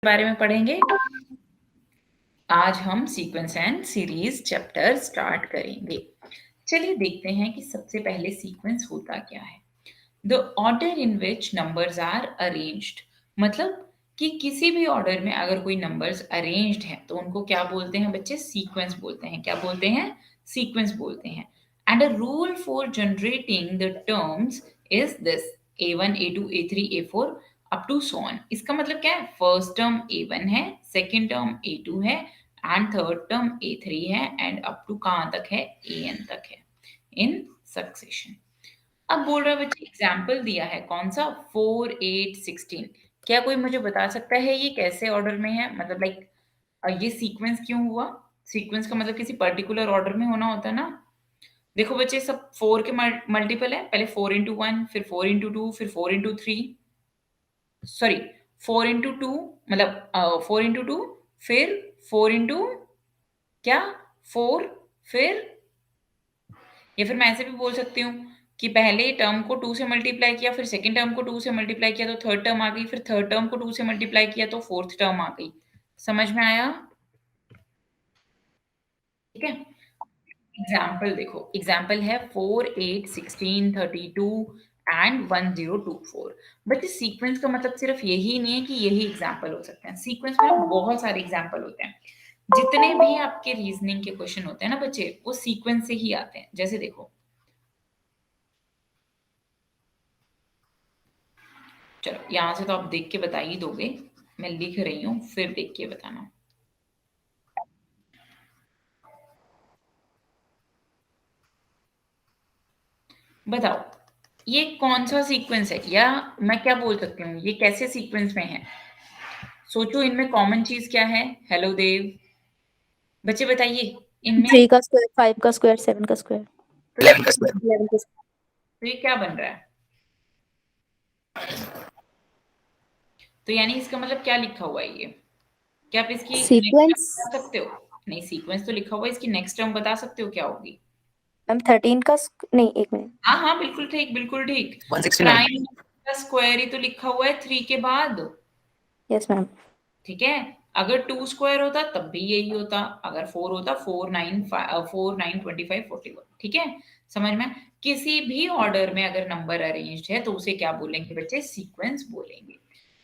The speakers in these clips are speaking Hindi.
बारे में पढ़ेंगे। आज हम sequence and series chapter start करेंगे। चलिए देखते हैं कि सबसे पहले सीक्वेंस होता क्या है। The order in which numbers are arranged, मतलब कि किसी भी ऑर्डर में अगर कोई नंबर्स अरेंज्ड हैं तो उनको क्या बोलते हैं बच्चे? सीक्वेंस बोलते हैं। क्या बोलते हैं? सीक्वेंस बोलते हैं। And a rule for generating the terms is this: A1 A2 A3 A4 up to so on. इसका मतलब क्या है? फर्स्ट टर्म A1 है, सेकेंड टर्म A2 है एंड थर्ड टर्म A3 है एंड अप टू कहां तक है? AN तक है इन सक्सेशन। अब बोल रहा है बच्चे, एग्जाम्पल दिया है कौन सा? 4 8 16। क्या कोई मुझे बता सकता है ये कैसे ऑर्डर में है? मतलब लाइक ये सीक्वेंस क्यों हुआ? सीक्वेंस का मतलब किसी पर्टिकुलर ऑर्डर में होना होता है ना। देखो बच्चे, सब 4 के मल्टीपल है। पहले 4 इंटू 1, फिर 4 इंटू 2, फिर 4 इंटू 3, सॉरी 4 इंटू 2, मतलब 4 इंटू 2, फिर 4 इंटू क्या? 4, फिर या फिर मैं ऐसे भी बोल सकती हूँ कि पहले टर्म को 2 से मल्टीप्लाई किया, फिर सेकंड टर्म को 2 से मल्टीप्लाई किया तो थर्ड टर्म आ गई, फिर थर्ड टर्म को 2 से मल्टीप्लाई किया तो फोर्थ टर्म आ गई। समझ में आया? ठीक है। एग्जाम्पल देखो, एग्जाम्पल है 4 8 16 32 एंड 1024। बट इस सीक्वेंस का मतलब सिर्फ यही नहीं है कि यही एग्जाम्पल हो सकते हैं। सीक्वेंस में बहुत सारे एग्जाम्पल होते हैं। जितने भी आपके रीजनिंग के क्वेश्चन होते हैं ना बच्चे, वो सीक्वेंस से ही आते हैं। जैसे देखो, चलो यहां से तो आप देख के बता ही दोगे, मैं लिख रही हूं, फिर देख के बताना। बताओ ये कौन सा सीक्वेंस है, या मैं क्या बोल सकती हूँ ये कैसे सीक्वेंस में है? सोचो इनमें कॉमन चीज क्या है? हेलो देव, बच्चे बताइए इनमें। 3 का स्क्वायर, 5 का स्क्वायर, 7 का स्क्वायर, तो ये 11 का स्क्वायर। तो ये क्या बन रहा है? तो यानी इसका मतलब क्या लिखा हुआ है ये? क्या आप इसकी नेक्स्ट टर्म सीक्वेंस बता सकते हो? नहीं, सीक्वेंस तो लिखा हुआ है, इसकी नेक्स्ट टर्म बता सकते हो क्या होगी? मैम 13 का नहीं, एक मिनट। हाँ हाँ, बिल्कुल ठीक, बिल्कुल ठीक। 169। प्राइम का स्क्वायर ही तो लिखा हुआ है 3 के बाद। Yes ma'am. ठीक है। अगर 2 स्क्वायर होता तब भी यही होता, अगर 4 होता 4 9 4 9 25 41। ठीक है, समझ में? किसी भी ऑर्डर में अगर नंबर अरेंज्ड है तो उसे क्या बोलेंगे बच्चे? सीक्वेंस बोलेंगे।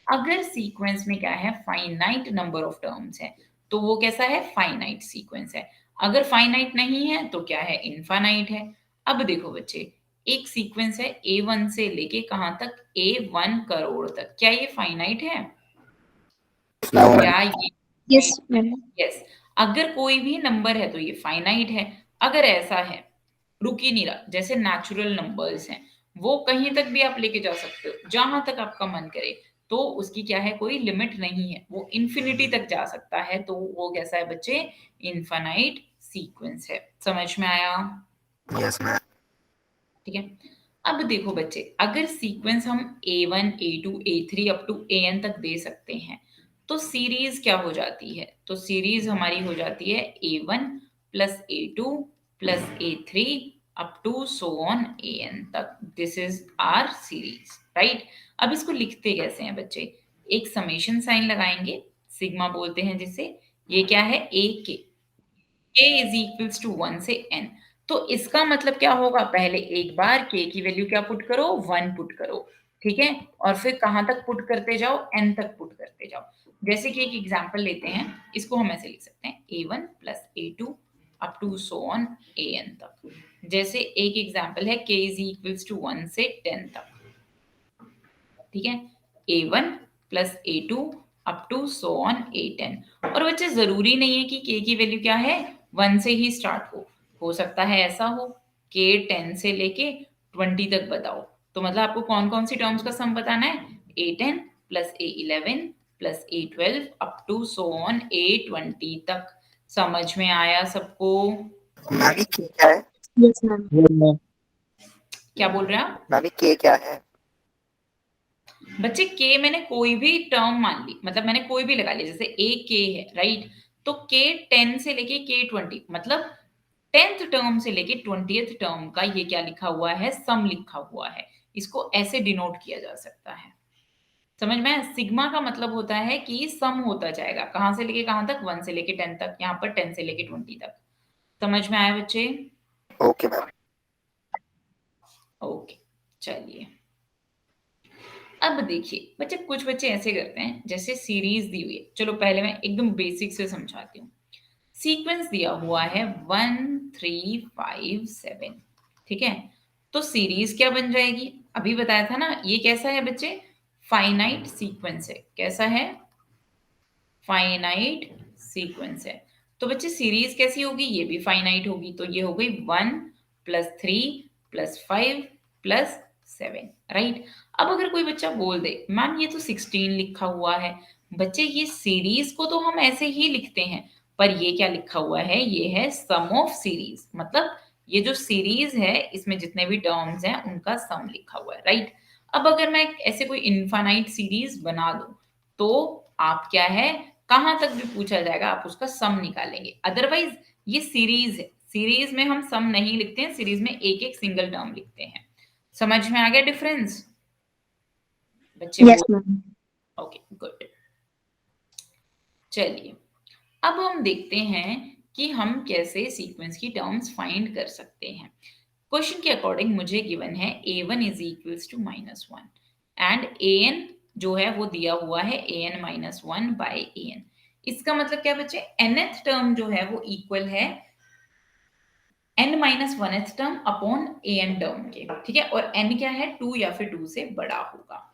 अगर सीक्वेंस में क्या है? फाइनाइट नंबर ऑफ टर्म्स है तो वो कैसा है? फाइनाइट सीक्वेंस है। अगर फाइनाइट नहीं है तो क्या है? इनफाइनाइट है। अब देखो बच्चे, एक सीक्वेंस है A1 से लेके कहां तक? A1 करोड़ तक। क्या ये फाइनाइट है? क्या ये यस फाइनाइट है? मैम। यस। अगर कोई भी नंबर है तो ये फाइनाइट है। अगर ऐसा है, रुक ही नहीं रहा, जैसे नेचुरल नंबर्स हैं, वो कहीं तक भी आप लेके जा सकते हो जहां तक आपका मन करे। तो उसकी क्या है? कोई लिमिट नहीं है, वो इन्फिनिटी तक जा सकता है। तो वो कैसा है बच्चे? इनफाइनाइट सीक्वेंस है। समझ में आया? Yes ma'am. ठीक है। अब देखो बच्चे, अगर सीक्वेंस हम A1 A2 A3 up to AN तक दे सकते हैं तो सीरीज क्या हो जाती है? तो सीरीज हमारी हो जाती है A1 plus A2 plus A3 up to so on AN तक। This is our series, right? अब इसको लिखते कैसे हैं बच्चे? एक समेशन साइन लगाएंगे, सिग्मा बोलते हैं जिसे। ये क्या है? ए के इज इक्वल्स टू 1 से n। तो इसका मतलब क्या होगा? पहले एक बार k की वैल्यू क्या पुट करो? 1 पुट करो। ठीक है, और फिर कहां तक पुट करते जाओ? n तक पुट करते जाओ। जैसे कि एक एग्जांपल लेते हैं, इसको हम ऐसे लिख सकते हैं A1 plus A2 up to so on AN तक। जैसे एक एग्जांपल है k इज इक्वल्स टू 1 से 10 तक। ठीक है, A1 plus A2 up to so on A10। और बच्चे जरूरी नहीं है कि k की वैल्यू क्या है? 1 से ही स्टार्ट हो सकता है ऐसा हो k 10 से लेके 20 तक बताओ। तो मतलब आपको कौन कौन सी टर्म्स का सम बताना है? A10 plus A11 plus A12 up to so on A20 तक। समझ में आया सबको? मैमी के क्या है? Yes ma'am. क्या बोल रहे हैं आप? मैमी के क्या है? बच्चे के मैंने कोई भी टर्म मान ली, मतलब मैंने कोई भी लगा लिया, जैसे ए के है, राइट? तो के 10 से लेके के 20, मतलब 10th टर्म से लेके 20th टर्म का ये क्या लिखा हुआ है? सम लिखा हुआ है। इसको ऐसे डिनोट किया जा सकता है। समझ में आया? सिग्मा का मतलब होता है कि सम होता जाएगा, कहां से लेके कहां तक, 1 से लेके 10 तक, यहाँ पर 10 से लेके 20 तक। समझ में आया बच्चे? Okay ma'am. ओके, चलिए अब देखिए बच्चे, कुछ बच्चे ऐसे करते हैं जैसे सीरीज दी हुई है। चलो पहले मैं एकदम बेसिक से समझाती हूँ। सीक्वेंस दिया हुआ है 1 3 5 7, ठीक है? तो सीरीज क्या बन जाएगी? अभी बताया था ना, ये कैसा है बच्चे? फाइनाइट सीक्वेंस है। कैसा है? फाइनाइट सीक्वेंस है। तो बच्चे सीरीज कैसी होगी? ये भी फाइनाइट होगी। तो ये हो गई 1 + 3 + 5 + 7, राइट? अब अगर कोई बच्चा बोल दे मैम ये तो 16 लिखा हुआ है, बच्चे ये सीरीज को तो हम ऐसे ही लिखते हैं, पर ये क्या लिखा हुआ है? ये है सम ऑफ सीरीज, मतलब ये जो सीरीज है इसमें जितने भी टर्म्स हैं उनका सम लिखा हुआ है, राइट? अब अगर मैं ऐसे कोई इनफाइनाइट सीरीज बना दूं तो आप क्या है, कहां तक भी पूछा जाएगा आप उसका सम निकालेंगे। अदरवाइज ये सीरीज है, सीरीज में हम सम नहीं लिखते हैं, सीरीज में एक एक सिंगल टर्म लिखते हैं। समझ में आ गया डिफरेंस? बच्चे यस बोल। मैम। Okay good. चलिए अब हम देखते हैं कि हम कैसे सीक्वेंस की टर्म्स फाइंड कर सकते हैं। क्वेश्चन के अकॉर्डिंग मुझे गिवन है a1 is equals to -1 and an जो है वो दिया हुआ है an-1/an। इसका मतलब क्या बच्चे? nth टर्म जो है वो इक्वल है n-1th term upon an term के, ठीक है? और n क्या है? 2 या फिर 2 से बड़ा होगा।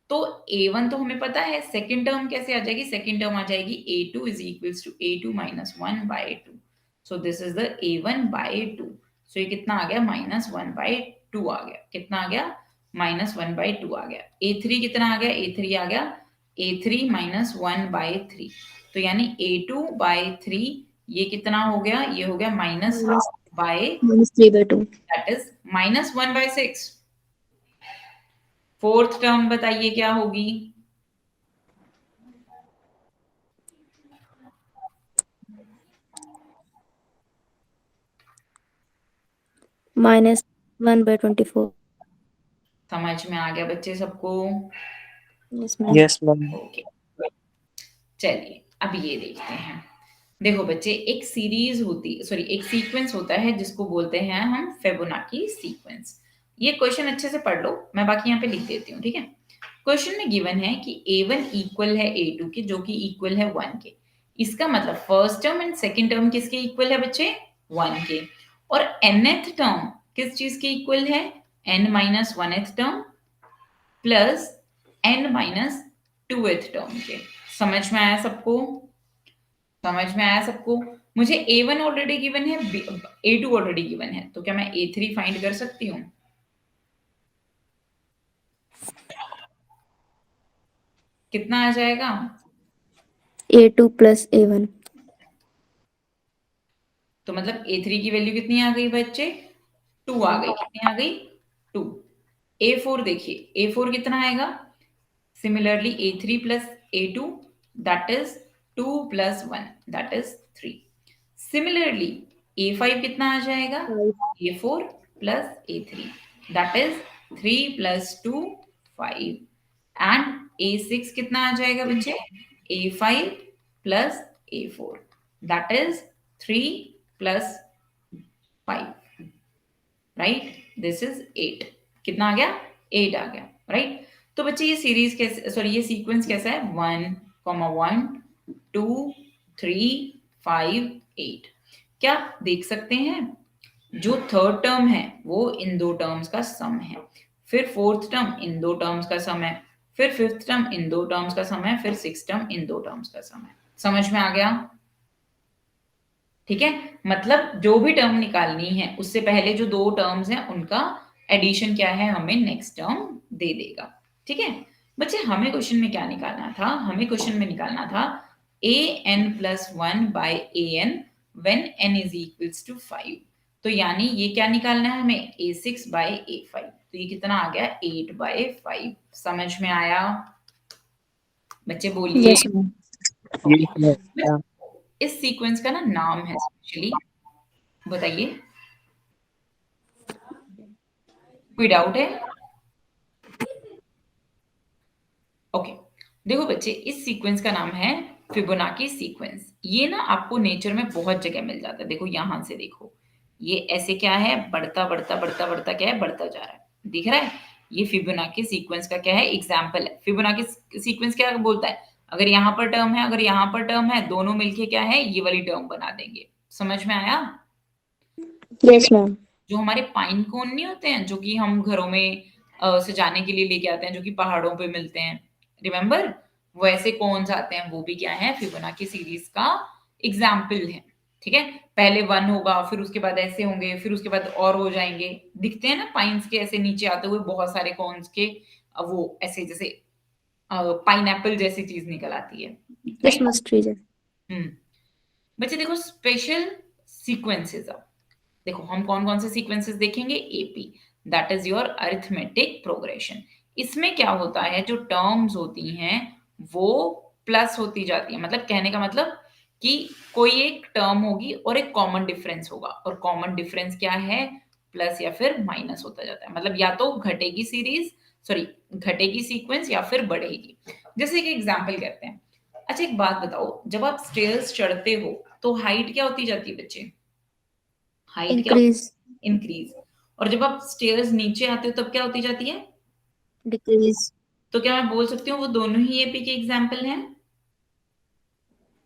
तो a1 तो हमें पता है, सेकंड टर्म कैसे आ जाएगी? सेकंड टर्म आ जाएगी a2 is equals to a2-1/2। So this is the a1/2। सो ये कितना आ गया? -1/2 आ गया। कितना आ गया? -1/2 आ गया। a3 कितना आ गया? a3 आ गया a3 -1/3। तो यानी a2/3 ये कितना हो गया? ये हो गया -1/2 by, -3/2। That is -1/6। Fourth term बताइए क्या होगी? -1/24। समझ में आ गया बच्चे सबको? Yes ma'am. Yes ma'am. Okay, चलिए अब ये देखते हैं। देखो बच्चे, एक सीरीज होती, सॉरी एक सीक्वेंस होता है जिसको बोलते हैं हम फेबोनाची सीक्वेंस। ये क्वेश्चन अच्छे से पढ़ लो, मैं बाकी यहाँ पे लिख देती हूँ, ठीक है? क्वेश्चन में गिवन है कि a1 इक्वल है a2 के, जो कि इक्वल है 1 के। इसका मतलब first term and second term किसके इक्वल है बच्चे? 1 के। और nth टर्म किस चीज के इक्वल है? n-1th term plus n-2th term के। समझ में आया सबको? समझ में आया सबको? मुझे a1 ऑलरेडी गिवन है, a2 ऑलरेडी गिवन है, तो क्या मैं a3 फाइंड कर सकती हूँ? कितना आ जाएगा? A2 + A1। तो मतलब a3 की वैल्यू कितनी आ गई बच्चे? 2 आ गई। कितनी आ गई? 2। a4 देखिए, a4 कितना आएगा? Similarly a3 + a2 that is 2 + 1 that is 3। Similarly a5 कितना आ जाएगा? a4 + a3 that is 3 + 2 5। And a6 कितना आ जाएगा बच्चे? a5 + a4 that is 3 + 5, right? This is 8। कितना आ गया? 8 आ गया, राइट? तो बच्चे ये सीरीज कैसे, सॉरी ये सीक्वेंस कैसा है? 1, 2, 3, 5, 8। क्या देख सकते हैं? जो थर्ड टर्म है वो इन दो टर्म्स का सम है, फिर फोर्थ टर्म इन दो टर्म्स का सम है, फिर फिफ्थ टर्म इन दो टर्म्स का सम है, फिर सिक्स टर्म इन दो टर्म्स का सम है। समझ में आ गया? ठीक है? मतलब जो भी टर्म निकालनी है उससे पहले जो दो टर्म्स हैं उनका एडिशन क्या है, हमें नेक्स्ट टर्म दे देगा। ठीक है बच्चे, हमें क्वेश्चन में क्या निकालना था? हमें क्वेश्चन में निकालना था an+1/an when n is equals to 5। तो यानी ये क्या निकालना है हमें? a6/a5। तो ये कितना आ गया? 8/5। समझ में आया? बच्चे बोलिए। Yes ma'am. Okay. इस सीक्वेंस का ना नाम है स्पेशली, बताइए, कोई डाउट है? ओके देखो बच्चे, इस सीक्वेंस का नाम है फिबोनाची सीक्वेंस। ये ना आपको नेचर में बहुत जगह मिल जाता है। देखो यहां से देखो, ये ऐसे क्या है, बढ़ता बढ़ता बढ़ता बढ़ता क्या है, बढ़ता जा रहा है, दिख रहा है। ये फिबोनाची सीक्वेंस का क्या है, एग्जाम्पल है। फिबोनाची सीक्वेंस क्या बोलता है, अगर यहाँ पर टर्म है, अगर यहाँ पर टर्म है, दोनों मिलके क्या है, ये वाली टर्म बना देंगे। समझ में आया? Yes, ma'am. जो हमारे पाइन कोन नहीं होते हैं, जो कि हम घरों में सजाने के लिए लेके आते हैं, जो कि पहाड़ों पे मिलते हैं, रिमेम्बर? वो ऐसे कौन आते हैं, वो भी क्या है, फिबोनाची सीरीज का एग्जाम्पल है। ठीक है, पहले 1 होगा, फिर उसके बाद ऐसे होंगे, फिर उसके बाद और हो जाएंगे। दिखते हैं ना पाइन्स के ऐसे नीचे आते हुए बहुत सारे कॉन्स के, वो ऐसे जैसे पाइनएप्पल जैसी चीज निकल आती है, राइट? Christmas tree. हम्म। बच्चे देखो, स्पेशल सीक्वेंसेस। अब देखो हम कौन कौन से सीक्वेंसेस देखेंगे। AP, that is your arithmetic progression. इसमें क्या होता है, जो टर्म्स होती हैं वो प्लस होती जाती है। मतलब कहने का मतलब कि कोई एक टर्म होगी और एक कॉमन डिफरेंस होगा, और कॉमन डिफरेंस क्या है, प्लस या फिर माइनस होता जाता है। मतलब या तो घटेगी सीरीज, सॉरी, घटेगी सीक्वेंस या फिर बढ़ेगी। जैसे एक एग्जांपल करते हैं। अच्छा एक बात बताओ, जब आप स्टेयर्स चढ़ते हो तो हाइट क्या होती जाती है बच्चे, हाइट क्या, Increase. इंक्रीज। और जब आप स्टेयर्स नीचे आते हो तब क्या होती जाती है, Decrease. तो क्या मैं बोल सकती हूँ वो दोनों ही एपी के एग्जाम्पल हैं?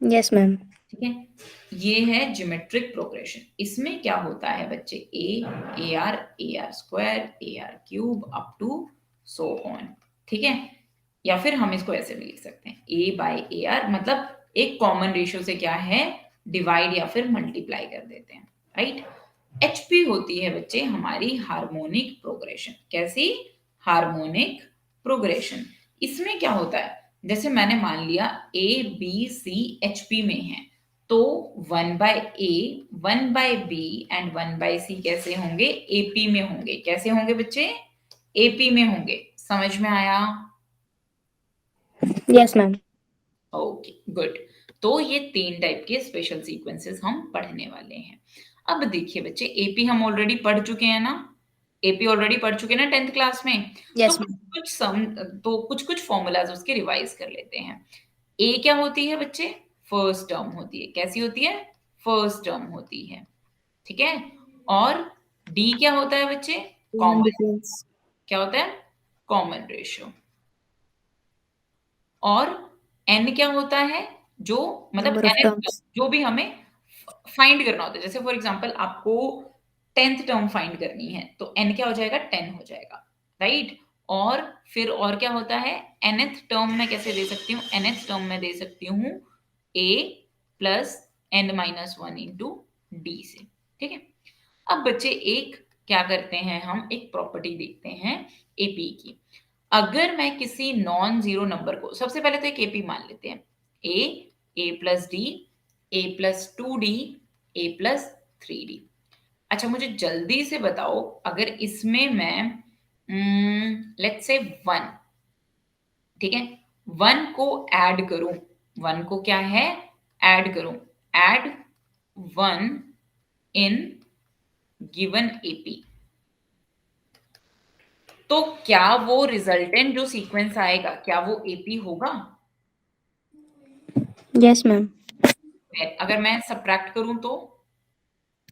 Yes, ma'am. ठीक है, ये है ज्योमेट्रिक प्रोग्रेशन। इसमें क्या होता है बच्चे, A R square, A R cube, up to so on. ठीक है, या फिर हम इसको ऐसे भी लिख सकते हैं, ए बाय ए आर, मतलब एक कॉमन रेशियो से क्या है, डिवाइड या फिर मल्टीप्लाई कर देते हैं, राइट? एचपी होती है बच्चे हमारी हार्मोनिक प्रोग्रेशन। कैसी? Harmonic progression. इसमें क्या होता है, जैसे मैंने मान लिया ए बी सी एचपी में है, तो 1/A, 1/B एंड 1/C कैसे होंगे, एपी में होंगे। कैसे होंगे बच्चे, एपी में होंगे। समझ में आया? Yes, ma'am. Okay good. तो ये 3 टाइप के स्पेशल सीक्वेंसेस हम पढ़ने वाले हैं। अब देखिए बच्चे, एपी हम ऑलरेडी पढ़ चुके हैं ना, एपी ऑलरेडी पढ़ चुके हैं ना 10th क्लास में। तो Yes, ma'am. कुछ कुछ फॉर्मूलाज उसके रिवाइज कर लेते हैं। ए क्या होती है बच्चे, फर्स्ट टर्म होती है। कैसी होती है, फर्स्ट टर्म होती है। ठीक है, और डी क्या होता है बच्चे, Common कॉमन। difference. क्या होता है, कॉमन रेशियो। और एन क्या होता है, जो मतलब Number of nth, terms. जो भी हमें फाइंड करना होता है। जैसे फॉर एग्जांपल आपको 10th टर्म फाइंड करनी है, तो एन क्या हो जाएगा, 10 हो जाएगा, राइट? और फिर और क्या होता है, nth टर्म में कैसे दे सकती हूँ, nth टर्म में दे सकती हूँ a plus n minus 1 into D से। ठीक है, अब बच्चे एक क्या करते हैं, हम एक प्रॉपर्टी देखते हैं एपी की। अगर मैं किसी नॉन जीरो नंबर को, सबसे पहले तो एक एपी मान लेते हैं, ए प्लस डी, ए प्लस 2d, ए प्लस 3d। अच्छा मुझे जल्दी से बताओ, अगर इसमें मैं लेट्स से 1, ठीक है, 1 को ऐड करूं, 1 को क्या है, ऐड करूं, ऐड 1 इन गिवन एपी, तो क्या वो रिजल्टेंट जो सीक्वेंस आएगा, क्या वो एपी होगा? Yes, ma'am. अगर मैं सब्ट्रैक्ट करूं तो,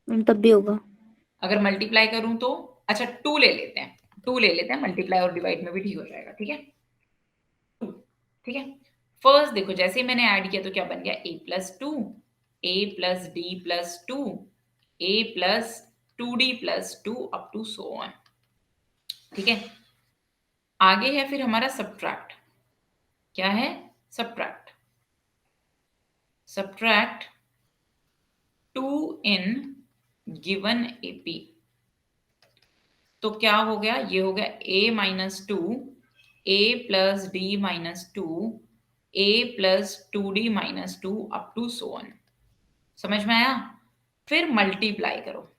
तब भी होगा. अगर मल्टीप्लाई करूं तो, अच्छा 2 ले लेते हैं, 2 ले लेते हैं, मल्टीप्लाई और डिवाइड में भी ठीक हो जाएगा। ठीक है, 2, ठीक है। फर्स्ट देखो, जैसे ही मैंने ऐड किया तो क्या बन गया, a plus 2, A plus d plus 2, A plus 2d plus 2 up to so on. ठीक है, आगे है फिर हमारा सब्ट्रैक्ट। क्या है, subtract, subtract 2 in given AP, तो क्या हो गया, ये हो गया a minus 2, A plus d minus 2, A plus 2d minus 2 up to so on. समझ में आया? फिर मल्टीप्लाई करो,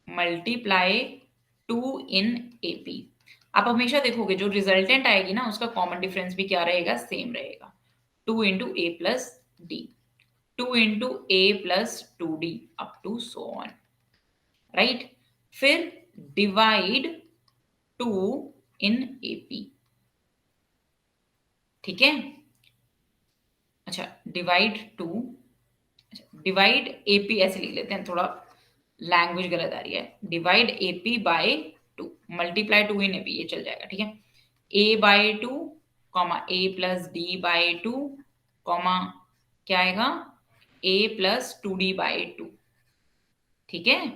मल्टीप्लाई 2 इन एपी। आप हमेशा देखोगे जो रिजल्टेंट आएगी ना, उसका कॉमन डिफरेंस भी क्या रहेगा, सेम रहेगा, 2 into A plus D, 2 into A plus 2d up to so on, right? फिर डिवाइड 2 इन एपी। ठीक है, अच्छा डिवाइड टू, डिवाइड एपी ऐसे लिख लेते हैं, थोड़ा लैंग्वेज गलत आ रही है, divide AP by two, multiply two in AP, ये चल जाएगा, ठीक है। A by two comma a plus d by two comma क्या आएगा, a plus two d by two, ठीक है।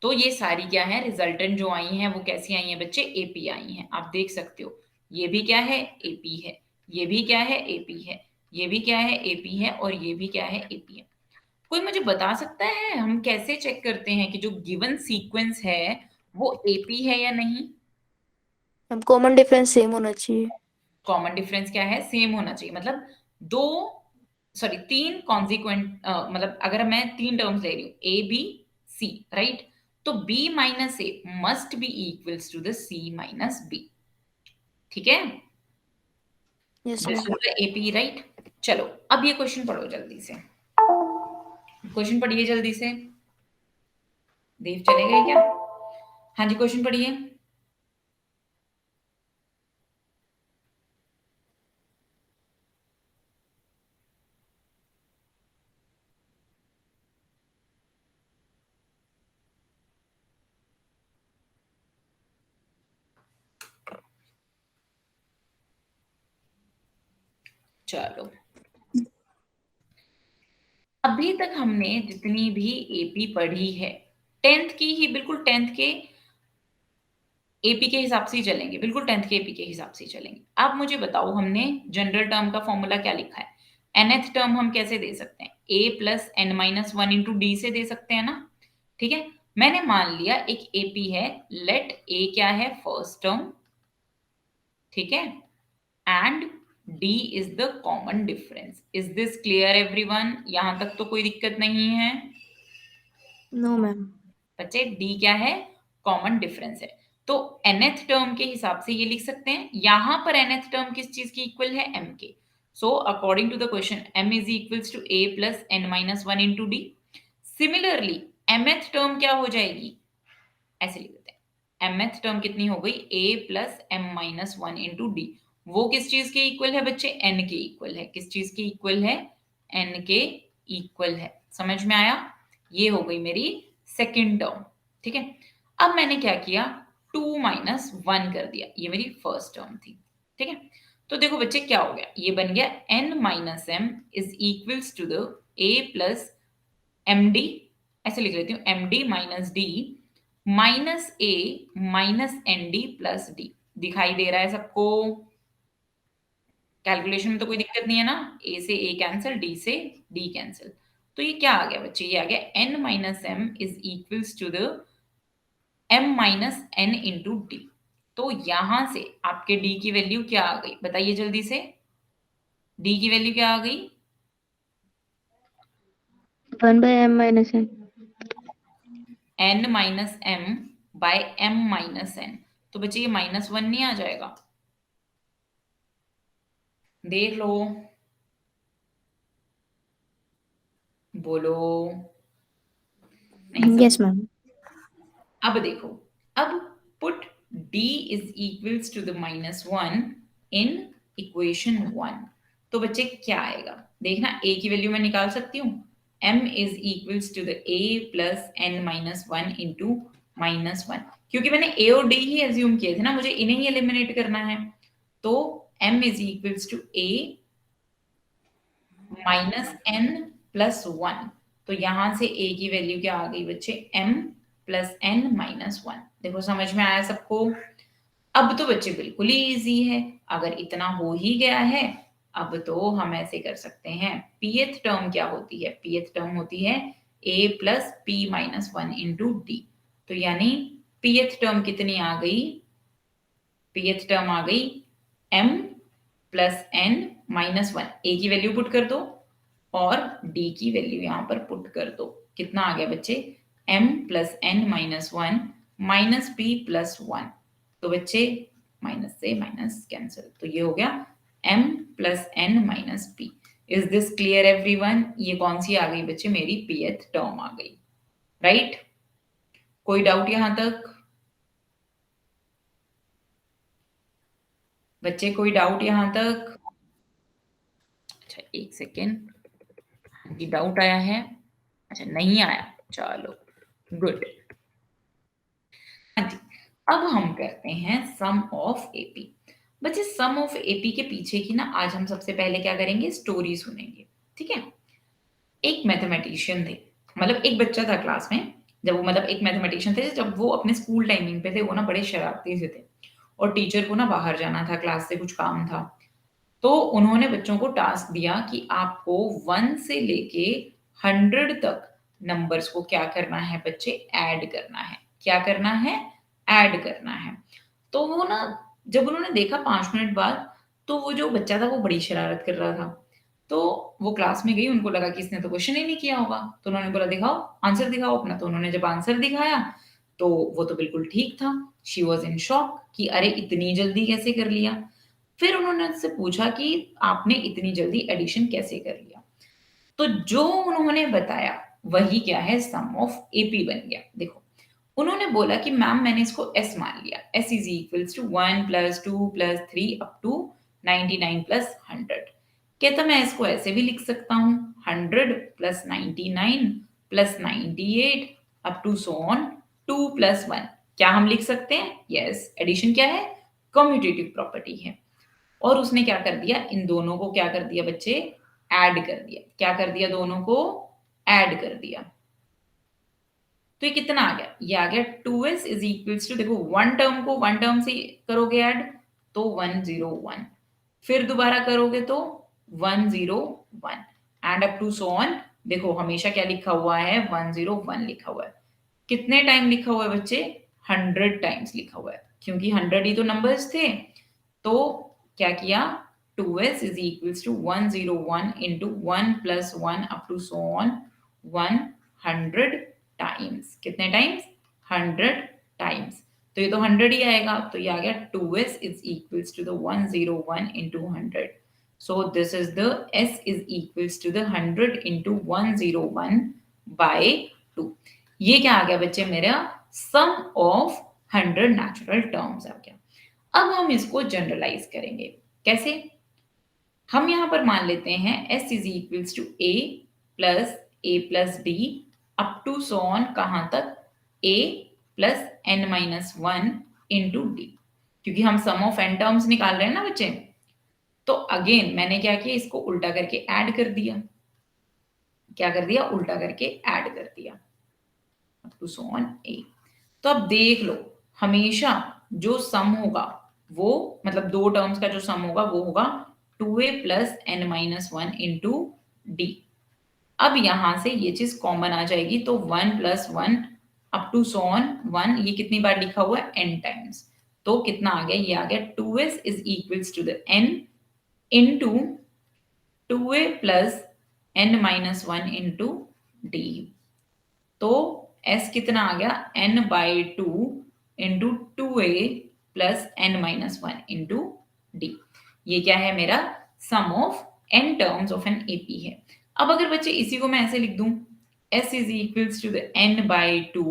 तो ये सारी क्या है, रिजल्टेंट जो आई हैं वो कैसी आई हैं बच्चे, एपी आई हैं। आप देख सकते हो ये भी क्या है, एपी है, ये भी क्या है, एपी है, ये भी क्या है, एपी है, और ये भी क्या है, एपी है। कोई मुझे बता सकता है हम कैसे चेक करते हैं कि जो गिवन सीक्वेंस है वो एपी है या नहीं? मैम कॉमन डिफरेंस सेम होना चाहिए। कॉमन डिफरेंस क्या है, सेम होना चाहिए, मतलब दो, सॉरी तीन कॉन्सिक्वेंट, मतलब अगर मैं तीन टर्म्स ले रही हूँ ए बी सी, राइट, तो B minus A must be equals to the C minus B, ठीक है, yes this ma'am. Is the AP, right. चलो अब ये क्वेश्चन पढ़ो जल्दी से, क्वेश्चन पढ़िए जल्दी से, देव चले गए क्या? हाँ जी क्वेश्चन पढ़िए। चलो अभी तक हमने जितनी भी एपी पढ़ी है, टेंथ की ही, बिल्कुल टेंथ के एपी के हिसाब से ही चलेंगे, बिल्कुल टेंथ के एपी के हिसाब से ही चलेंगे। आप मुझे बताओ हमने जनरल टर्म का फॉर्मूला क्या लिखा है, nth टर्म हम कैसे दे सकते हैं, a plus N minus one into D से दे सकते हैं ना, ठीक है। मैंने मान लिया एक एपी है, लेट a क्या है, फर्स्ट टर्म, ठीक है, and d is the common difference. Is this clear everyone? यहां तक तो कोई दिक्कत नहीं है नो मैम। बच्चे, d क्या है, कॉमन डिफरेंस है। तो nth टर्म के हिसाब से ये लिख सकते हैं, यहां पर nth टर्म किस चीज की इक्वल है, m के। So according to the question m is equals to a plus N minus one into D. Similarly mth term क्या हो जाएगी, ऐसे लिख देते हैं, mth टर्म कितनी हो गई, a plus M minus one into D. वो किस चीज के इक्वल है बच्चे, n के इक्वल है। किस चीज के इक्वल है, n के इक्वल है। समझ में आया? ये हो गई मेरी सेकेंड टर्म, ठीक है। अब मैंने क्या किया, टू माइनस वन कर दिया, ये मेरी फर्स्ट टर्म थी, ठीक है। तो देखो बच्चे क्या हो गया, ये बन गया n minus M is equals to the a plus m d, ऐसे लिख लेती हूँ, m d minus d minus a minus n d plus d. दिखाई दे रहा है सबको? कैलकुलेशन में तो कोई दिक्कत नहीं है ना, ए से ए कैंसिल, डी से डी कैंसिल। तो ये क्या आ गया बच्चे, ये आ गया n minus M is equals to the m minus N into D. तो यहां से आपके d की वैल्यू क्या आ गई, बताइए जल्दी से, d की वैल्यू क्या आ गई, 1/m-n। n minus M by m minus N. तो बच्चे ये माइनस वन नहीं आ जाएगा, देख लो, बोलो, नहीं सब। Yes ma'am. अब देखो, अब put d is equals to the minus one in equation one. तो बच्चे क्या आएगा, देखना a की वैल्यू मैं निकाल सकती हूँ, m is equals to the a plus N minus one into minus one, क्योंकि मैंने a और d ही एज्यूम किए थे ना, मुझे इन्हें ही एलिमिनेट करना है। तो m is equals to a minus N plus one. तो यहां से a की वैल्यू क्या आ गई बच्चे, m plus N minus one. देखो समझ में आया सबको? अब तो बच्चे बिल्कुल ही इजी है, अगर इतना हो ही गया है, अब तो हम ऐसे कर सकते हैं, pth टर्म क्या होती है, pth टर्म होती है a plus p minus one into D. तो यानी pth टर्म कितनी आ गई, pth टर्म आ गई m plus N minus one. A की वैल्यू पुट कर दो और d की वैल्यू यहां पर पुट कर दो। कितना आ गया बच्चे, m plus N minus one minus P plus one. तो बच्चे माइनस से माइनस कैंसिल, तो ये हो गया m plus N minus P. Is this clear everyone? ये कौन सी आ गई बच्चे, मेरी pth टर्म आ गई, राइट? कोई डाउट यहां तक बच्चे, कोई डाउट यहां तक? अच्छा एक सेकेंड, ये डाउट आया है? अच्छा नहीं आया, चलो गुड। हाँ जी, अब हम करते हैं सम ऑफ एपी। बच्चे सम ऑफ एपी के पीछे की ना आज हम सबसे पहले क्या करेंगे, स्टोरी सुनेंगे। ठीक है, एक मैथमेटिशियन थे, मतलब एक बच्चा था क्लास में, जब वो मतलब एक मैथमेटिशियन थे, जब वो अपने स्कूल टाइमिंग पे थे, वो ना बड़े शरारती से थे और टीचर को ना बाहर जाना था, क्लास से कुछ काम था। तो उन्होंने बच्चों को टास्क दिया कि आपको 1 से लेके 100 तक नंबर्स को क्या करना है बच्चे, ऐड करना है। क्या करना है, ऐड करना है। तो वो ना जब उन्होंने देखा 5 मिनट बाद, तो वो जो बच्चा था वो बड़ी शरारत कर रहा था। तो वो क्लास में गई, उनको लगा कि इसने तो क्वेश्चन ही नहीं किया होगा, तो उन्होंने बोला दिखाओ, आंसर दिखाओ अपना। तो उन्होंने जब आंसर दिखाया तो वो तो बिल्कुल ठीक था। शी वॉज इन शॉक कि अरे इतनी जल्दी कैसे कर लिया। फिर उन्होंने उससे पूछा कि आपने इतनी जल्दी एडिशन कैसे कर लिया। तो जो उन्होंने बताया वही क्या है, सम ऑफ एपी बन गया। देखो उन्होंने बोला कि मैम मैंने इसको एस मान लिया, S is equals to 1 plus 2 plus 3 up to 99 plus 100। कहता मैं इसको ऐसे भी लिख सकता हूँ, 100 plus 99 plus 98 up to so on 2 plus 1। क्या हम लिख सकते हैं? यस, एडिशन क्या है, कम्यूटेटिव प्रॉपर्टी है। और उसने क्या कर दिया, इन दोनों को क्या कर दिया बच्चे, ऐड कर दिया। क्या कर दिया, दोनों को ऐड कर दिया। तो ये कितना आ गया, ये आ गया 2s इज इक्वल्स टू, देखो वन टर्म को वन टर्म से करोगे ऐड तो 101, फिर दोबारा करोगे तो 101 and up to so on. देखो हमेशा क्या लिखा हुआ है, 101 लिखा हुआ है। कितने टाइम लिखा हुआ है बच्चे, 100 टाइम्स लिखा हुआ है, क्योंकि 100 ही तो नंबर्स थे। तो क्या किया, 2s is equals to 101 into 1 plus 1 up to so on 100 times. कितने टाइम्स, 100 टाइम्स। तो ये तो 100 ही आएगा, तो ये आ गया 2s is equals to the 101 into 100। So this is the s is equals to the 100 into 101 by 2। ये क्या आ गया बच्चे, मेरा सम ऑफ 100 नेचुरल टर्म्स आ गया। अब हम इसको जनरलाइज करेंगे। कैसे, हम यहां पर मान लेते हैं s is equals to a plus b up to so on कहां तक, a plus n minus 1 into D, क्योंकि हम सम ऑफ n टर्म्स निकाल रहे हैं ना बच्चे। तो अगेन मैंने क्या किया, इसको उल्टा करके ऐड कर दिया। क्या कर दिया, उल्टा करके ऐड कर दिया up to so on a। तो अब देख लो, हमेशा जो सम होगा वो मतलब दो टर्म्स का जो सम होगा वो होगा 2a plus N minus one into D. अब यहां से ये चीज कॉमन आ जाएगी, तो 1 plus 1 up to so on 1, ये कितनी बार लिखा हुआ है, n टाइम्स। तो कितना आ गया, ये आ गया 2s is equals to the n into 2a plus n minus one into D. तो s कितना आ गया, n by two into 2a plus n minus one into d. ये क्या है, मेरा sum of n terms of an AP है। अब अगर बच्चे इसी को मैं ऐसे लिख दूं, s is equals to the n by two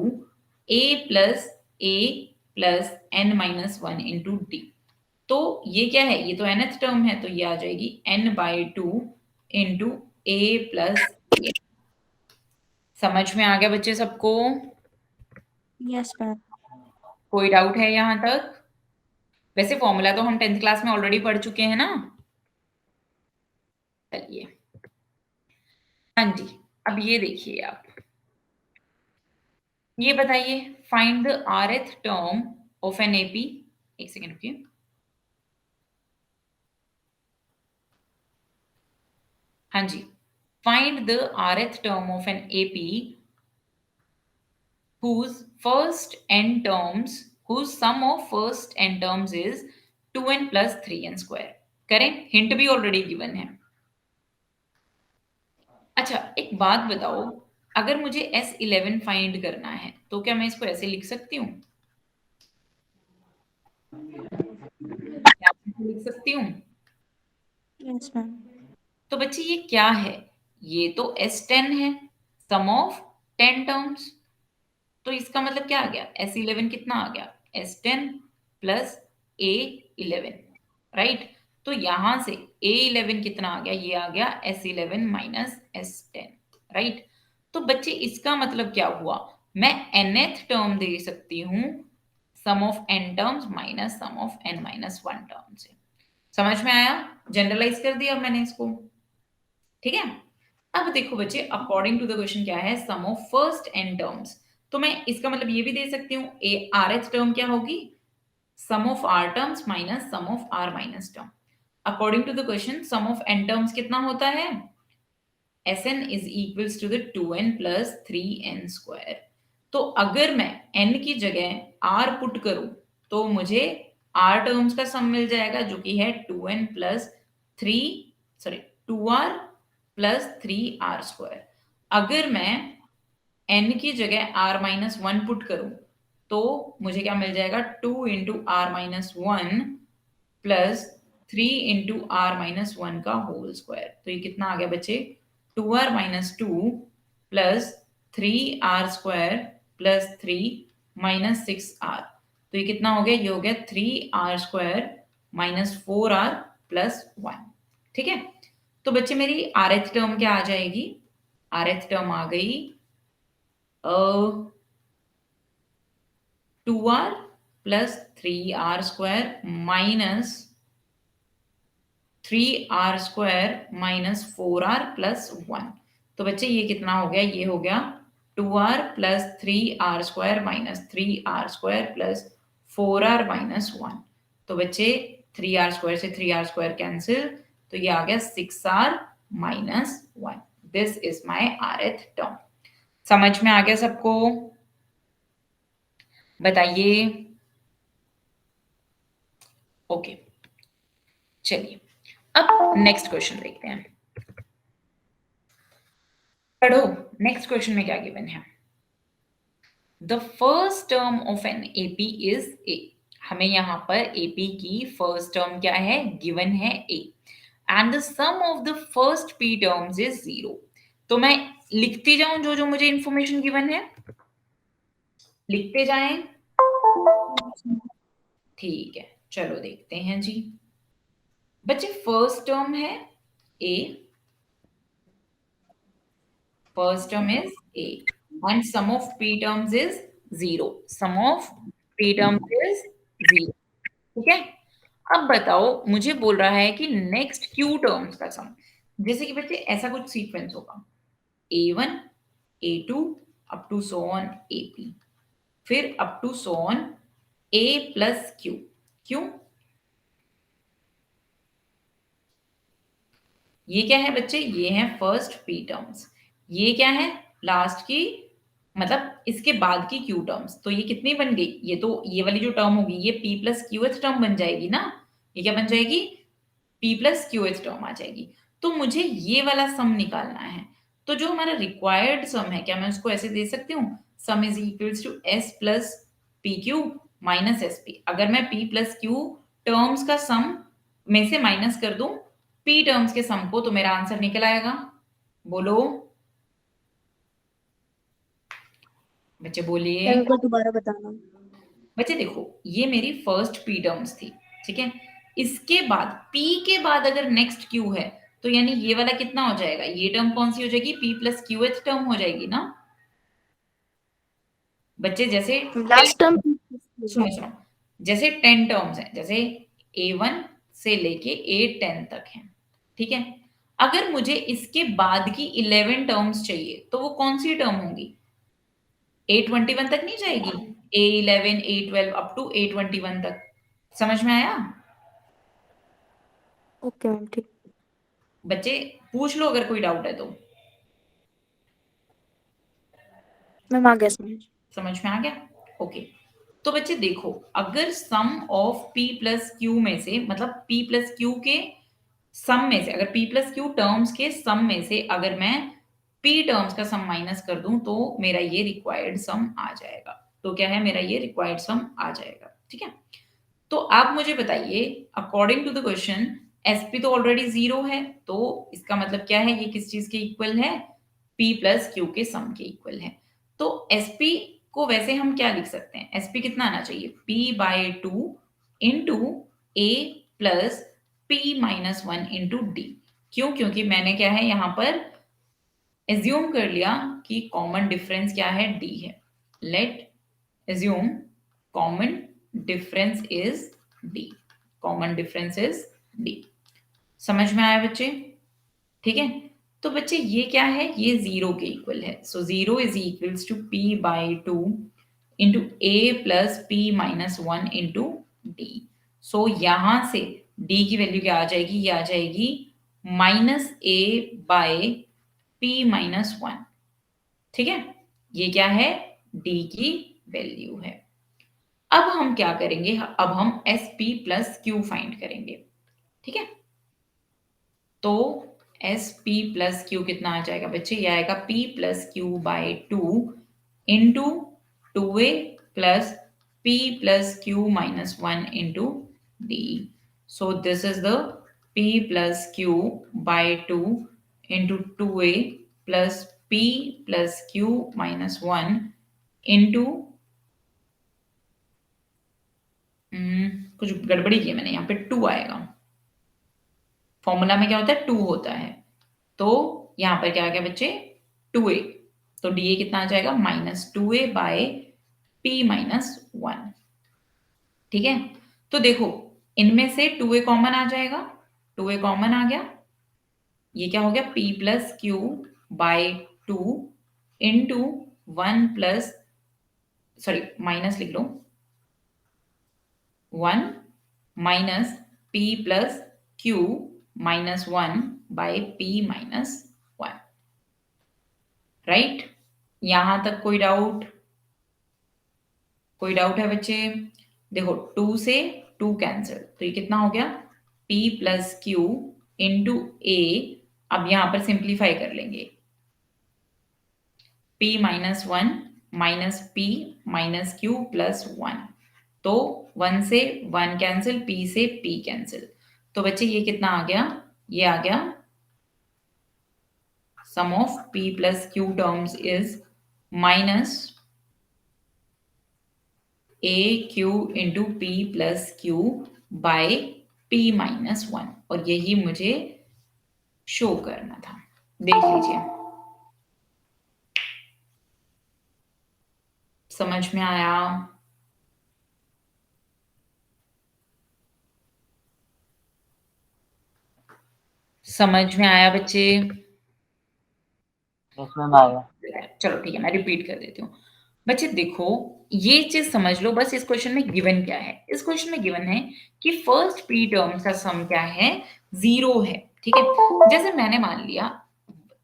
a plus n minus one into D. तो ये क्या है, ये तो nth टर्म है, तो ये आ जाएगी n by two into a plus. समझ में आ गया बच्चे सबको? Yes, ma'am. कोई डाउट है यहां तक? वैसे फॉर्मूला तो हम 10th क्लास में ऑलरेडी पढ़ चुके हैं ना। चलिए, हाँ जी, अब ये देखिए आप, ये बताइए find the rth term of an AP. एक सेकेंड रुकिए, हाँ जी, find the rth term of an AP whose first n terms, whose sum of first n terms is 2n plus 3n square। करें, हिंट भी ऑलरेडी गिवन है। अच्छा एक बात बताओ, अगर मुझे S11 फाइंड करना है तो क्या मैं इसको ऐसे लिख सकती हूँ? क्या मैं ऐसे लिख सकती हूँ? Yes, ma'am. तो बच्चे ये क्या है, ये तो S10 है, सम ऑफ 10 टर्म्स। तो इसका मतलब क्या आ गया, S11 कितना आ गया, S10 प्लस A11, राइट। तो यहां से A11 कितना आ गया, ये आ गया S11 माइनस S10, राइट। तो बच्चे इसका मतलब क्या हुआ, मैं nth टर्म दे सकती हूँ sum of n terms minus sum of n minus 1 term से। समझ में आया, जनरलाइज कर दिया मैंने इसको, ठीक है। अब देखो बच्चे, अकॉर्डिंग टू द क्वेश्चन क्या है, sum of first n terms, तो मैं इसका मतलब ये भी दे सकती हूँ ए rth टर्म क्या होगी, sum of r terms minus sum of r minus term. According to the question sum of n terms कितना होता है, Sn is equals to the 2n plus 3n square। तो अगर मैं n की जगह r पुट करूं तो मुझे r टर्म्स का सम मिल जाएगा जो कि है 2n plus 2r plus 3r square. अगर मैं n की जगह r माइनस 1 पुट करूं तो मुझे क्या मिल जाएगा, 2 into R minus 1 plus 3 into R minus 1 का होल स्क्वायर। तो ये कितना आ गया बच्चे, 2r minus 2 plus 3r square plus 3 minus 6r। तो ये कितना हो गया, ये हो गया 3r square minus 4r plus 1, ठीक है। तो बच्चे मेरी rth टर्म क्या आ जाएगी, rth टर्म आ गई 2r plus 3r square minus 3r square minus 4r plus 1। तो बच्चे ये कितना हो गया, ये हो गया 2r plus 3r square minus 3r square plus 4r minus 1। तो बच्चे 3r स्क्वायर से 3r स्क्वायर कैंसिल, तो ये आ गया 6r minus 1। This is my rth term. समझ में आ गया सबको, बताइए। ओके, चलिए अब नेक्स्ट क्वेश्चन देखते हैं। पढ़ो, नेक्स्ट क्वेश्चन में क्या गिवन है, the first term of an AP is a. हमें यहां पर एपी की फर्स्ट टर्म क्या है, गिवन है a, and the sum of the first p terms is 0। तो मैं लिखती जाऊं जो जो मुझे इंफॉर्मेशन गिवन है, लिखते जाएं, ठीक है। चलो देखते हैं जी। बच्चे फर्स्ट टर्म है ए, first term is a and sum of p terms is 0, sum of p terms is 0, ठीक है। अब बताओ, मुझे बोल रहा है कि नेक्स्ट q टर्म्स का सम, जैसे कि बच्चे ऐसा कुछ सीक्वेंस होगा a1 a2 up to so on ap, फिर up to so on a plus q। क्यों, ये क्या है बच्चे, ये है फर्स्ट पी टर्म्स, ये क्या है लास्ट की, मतलब इसके बाद की क्यू टर्म्स। तो ये कितनी बन गई, ये तो ये वाली जो टर्म होगी ये p plus Q th term बन जाएगी ना, ये क्या बन जाएगी, p plus Q th term आ जाएगी। तो मुझे ये वाला सम निकालना है, तो जो हमारा रिक्वायर्ड सम है, क्या मैं उसको ऐसे दे सकती हूँ, sum is equals to s plus P Q minus S P. अगर मैं p प्लस क्यू टर्म्स का सम में से माइनस कर दूं p टर्म्स के सम को, तो मेरा आंसर निकल आएगा। बोलो बच्चे, बोलिए। एक बार दोबारा बताना। बच्चे देखो, ये मेरी फर्स्ट पी टर्म्स थी, ठीक है। इसके बाद p के बाद अगर नेक्स्ट q है, तो यानी ये वाला कितना हो जाएगा, ये टर्म कौन सी हो जाएगी, p plus Q th term हो जाएगी ना बच्चे। जैसे लास्ट टर्म सुनो सुनो, जैसे 10 टर्म्स हैं, जैसे a1 से लेके a10 तक है, ठीक है। अगर मुझे इसके बाद की 11 टर्म्स चाहिए तो वो कौन सी टर्म होंगी, A21 तक नहीं जाएगी, A11 A12 up to A21 तक। समझ में आया ओके मैम, ठीक। बच्चे, पूछ लो अगर कोई डाउट है तो। मैम आ गया समझ। समझ में आ गया, ओके। तो बच्चे देखो, अगर सम ऑफ p प्लस क्यू में से, मतलब p प्लस क्यू के सम में से, अगर p प्लस क्यू टर्म्स के सम में से अगर मैं p टर्म्स का सम माइनस कर दूं तो मेरा ये रिक्वायर्ड सम आ जाएगा। तो क्या है, मेरा ये रिक्वायर्ड सम आ जाएगा, ठीक है। तो आप मुझे बताइए, according to the question sp तो ऑलरेडी 0 है, तो इसका मतलब क्या है, ये किस चीज के इक्वल है, p प्लस क्यू के सम के इक्वल है। तो sp को वैसे हम क्या लिख सकते हैं, sp कितना आना चाहिए, p by 2 into a plus p minus one into D. क्यों? क्योंकि मैंने क्या है यहां पर एज्यूम कर लिया कि कॉमन डिफरेंस क्या है, डी है। Late assume common difference is D. Common difference is D. समझ में आया बच्चे? ठीक है। तो बच्चे ये क्या है, ये जीरो के इक्वल है। So zero is equals to p by two into A plus p minus one into d. So यहां से डी की वैल्यू क्या आ जाएगी, ये आ जाएगी माइनस ए बाय पी माइनस वन। ठीक है, ये क्या है, डी की वैल्यू है। अब हम क्या करेंगे, अब हम S P plus Q find करेंगे। ठीक है, तो एस पी प्लस क्यू कितना आ जाएगा बच्चे, ये आएगा P plus Q by two into two A plus p plus q minus one into d. So this is the P plus Q by two into two A plus p plus q minus one into कुछ गड़बड़ी की है मैंने, यहाँ पे टू आएगा। फॉर्मूला में क्या होता है, टू होता है। तो यहां पर क्या आ गया बच्चे, टू ए। तो डी ए कितना आ जाएगा, माइनस टू ए बाय पी माइनस वन। ठीक है, तो देखो इनमें से टू ए कॉमन आ जाएगा, टू ए कॉमन आ गया, ये क्या हो गया, p plus Q by two into one plus, sorry minus लिख लो, one minus P plus q minus one by p minus one. Right, यहां तक कोई डाउट? कोई डाउट है बच्चे? देखो टू से टू कैंसिल, तो ये कितना हो गया, p plus q into a. अब यहां पर सिंप्लीफाई कर लेंगे, p minus one minus p minus q plus one. तो वन से वन कैंसिल, p से p कैंसिल। तो बच्चे ये कितना आ गया, ये आ गया sum of p plus q terms is minus a q into p plus Q by p minus one. और यही मुझे शो करना था, देख लीजिए। समझ में आया? समझ में आया बच्चे? चलो ठीक है, मैं रिपीट कर देती हूँ। बच्चे देखो ये चीज समझ लो, बस इस क्वेश्चन में गिवन क्या है। इस क्वेश्चन में गिवन है कि फर्स्ट पी टर्म का सम क्या है, जीरो है। ठीक है, जैसे मैंने मान लिया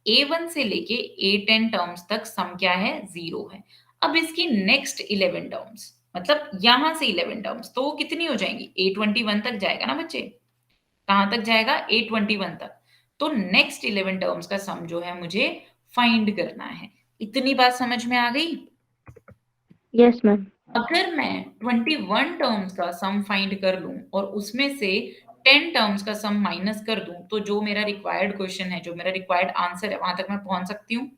A1 से लेके A10 टर्म्स तक सम क्या है, जीरो है। अब इसकी नेक्स्ट 11 टर्म्स, मतलब यहां से 11 टर्म्स, तो वो कितनी हो जाएंगी, A21 तक जाएगा ना बच्चे। कहां तक जाएगा, A21 तक। तो नेक्स्ट 11 टर्म्स का सम जो है मुझे फाइंड करना है। इतनी बात समझ में आ गई? Yes ma'am. अगर मैं 21 टर्म्स का सम फाइंड कर लूं और उसमें से 10 टर्म्स का सम माइनस कर दूं, तो जो मेरा रिक्वायर्ड क्वेश्चन है, जो मेरा रिक्वायर्ड आंसर है, वहां तक मैं पहुंच सकती हूँ।